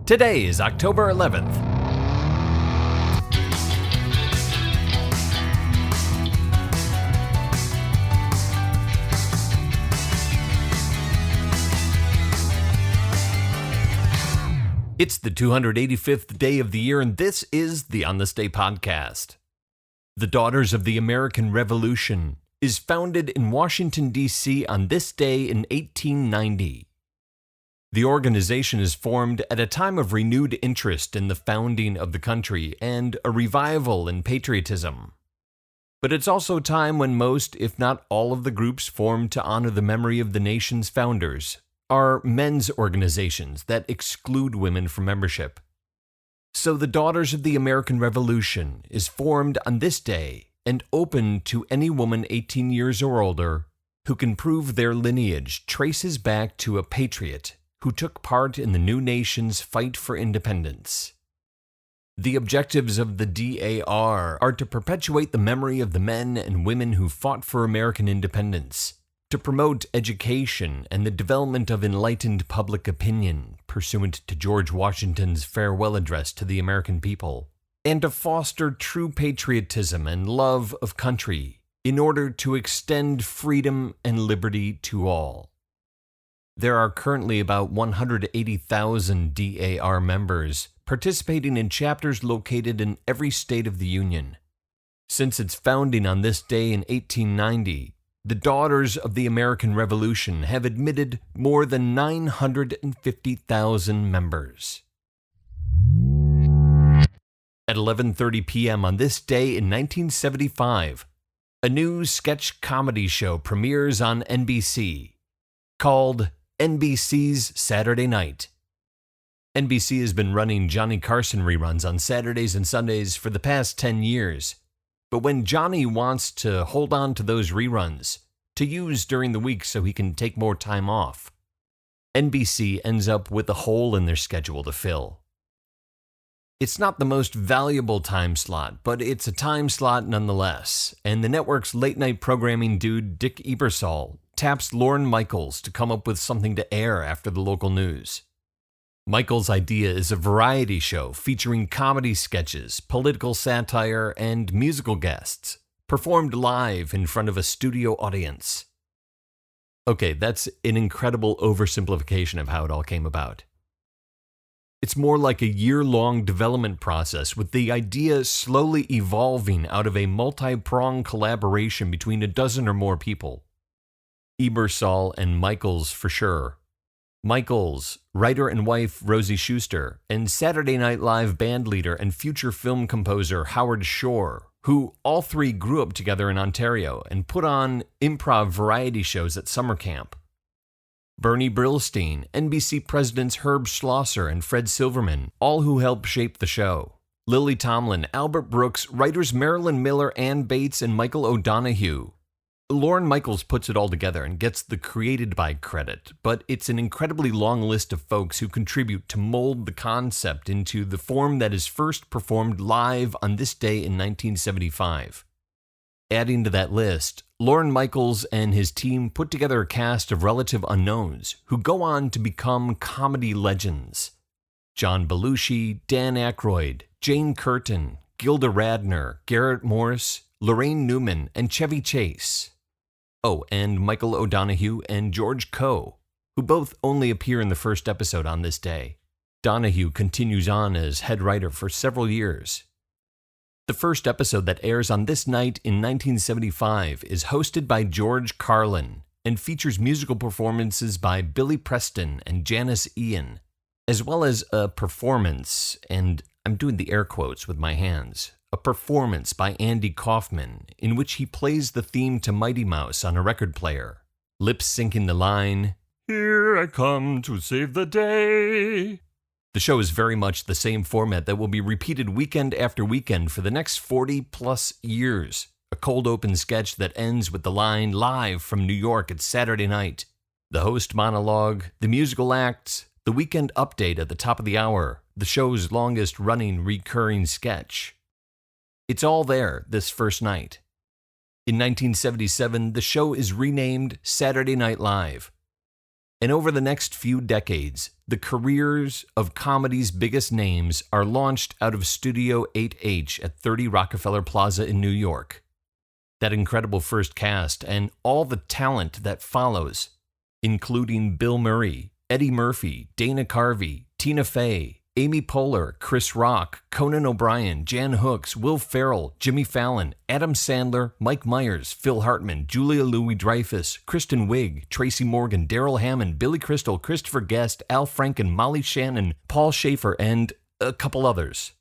Today is October 11th. It's the 285th day of the year, and this is the On This Day podcast. The Daughters of the American Revolution is founded in Washington, D.C. on this day in 1890. The organization is formed at a time of renewed interest in the founding of the country and a revival in patriotism. But it's also a time when most, if not all of the groups formed to honor the memory of the nation's founders are men's organizations that exclude women from membership. So the Daughters of the American Revolution is formed on this day and open to any woman 18 years or older who can prove their lineage traces back to a patriot who took part in the new nation's fight for independence. The objectives of the DAR are to perpetuate the memory of the men and women who fought for American independence, to promote education and the development of enlightened public opinion pursuant to George Washington's farewell address to the American people, and to foster true patriotism and love of country in order to extend freedom and liberty to all. There are currently about 180,000 DAR members participating in chapters located in every state of the Union. Since its founding on this day in 1890, the Daughters of the American Revolution have admitted more than 950,000 members. At 11:30 p.m. on this day in 1975, a new sketch comedy show premieres on NBC called NBC's Saturday Night. NBC has been running Johnny Carson reruns on Saturdays and Sundays for the past 10 years. But when Johnny wants to hold on to those reruns to use during the week so he can take more time off, NBC ends up with a hole in their schedule to fill. It's not the most valuable time slot, but it's a time slot nonetheless, and the network's late-night programming dude Dick Ebersol taps Lorne Michaels to come up with something to air after the local news. Michaels' idea is a variety show featuring comedy sketches, political satire, and musical guests, performed live in front of a studio audience. Okay, that's an incredible oversimplification of how it all came about. It's more like a year-long development process, with the idea slowly evolving out of a multi-pronged collaboration between a dozen or more people. Ebersol and Michaels for sure. Michaels, writer and wife Rosie Schuster, and Saturday Night Live bandleader and future film composer Howard Shore, who all three grew up together in Ontario and put on improv variety shows at summer camp. Bernie Brillstein, NBC presidents Herb Schlosser and Fred Silverman, all who helped shape the show. Lily Tomlin, Albert Brooks, writers Marilyn Miller, Ann Bates, and Michael O'Donoghue. Lorne Michaels puts it all together and gets the created by credit, but it's an incredibly long list of folks who contribute to mold the concept into the form that is first performed live on this day in 1975. Adding to that list, Lorne Michaels and his team put together a cast of relative unknowns who go on to become comedy legends. John Belushi, Dan Aykroyd, Jane Curtin, Gilda Radner, Garrett Morris, Lorraine Newman, and Chevy Chase. Oh, and Michael O'Donoghue and George Coe, who both only appear in the first episode on this day. Donoghue continues on as head writer for several years. The first episode that airs on this night in 1975 is hosted by George Carlin and features musical performances by Billy Preston and Janice Ian, as well as a performance, and I'm doing the air quotes with my hands, a performance by Andy Kaufman in which he plays the theme to Mighty Mouse on a record player, lip-syncing the line, "Here I come to save the day." The show is very much the same format that will be repeated weekend after weekend for the next 40-plus years. A cold open sketch that ends with the line, "Live from New York at Saturday night." The host monologue, the musical acts, the weekend update at the top of the hour, the show's longest-running recurring sketch. It's all there this first night. In 1977, the show is renamed Saturday Night Live. And over the next few decades, the careers of comedy's biggest names are launched out of Studio 8H at 30 Rockefeller Plaza in New York. That incredible first cast and all the talent that follows, including Bill Murray, Eddie Murphy, Dana Carvey, Tina Fey, Amy Poehler, Chris Rock, Conan O'Brien, Jan Hooks, Will Ferrell, Jimmy Fallon, Adam Sandler, Mike Myers, Phil Hartman, Julia Louis-Dreyfus, Kristen Wiig, Tracy Morgan, Daryl Hammond, Billy Crystal, Christopher Guest, Al Franken, Molly Shannon, Paul Schaefer, and a couple others,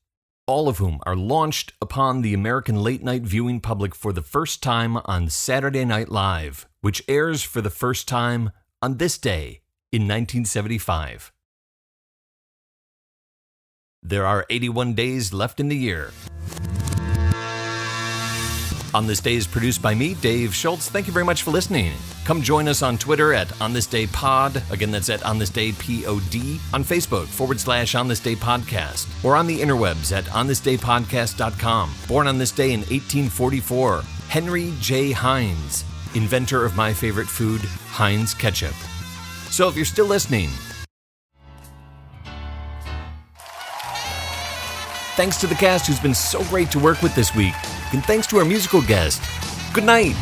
all of whom are launched upon the American late-night viewing public for the first time on Saturday Night Live, which airs for the first time on this day in 1975. There are 81 days left in the year. On This Day is produced by me, Dave Schultz. Thank you very much for listening. Come join us on Twitter at OnThisDayPod. Again, that's at OnThisDayPod. On Facebook, /OnThisDayPodcast. Or on the interwebs at OnThisDayPodcast.com. Born on this day in 1844, Henry J. Heinz, inventor of my favorite food, Heinz ketchup. So if you're still listening, thanks to the cast who's been so great to work with this week. And thanks to our musical guest. Good night.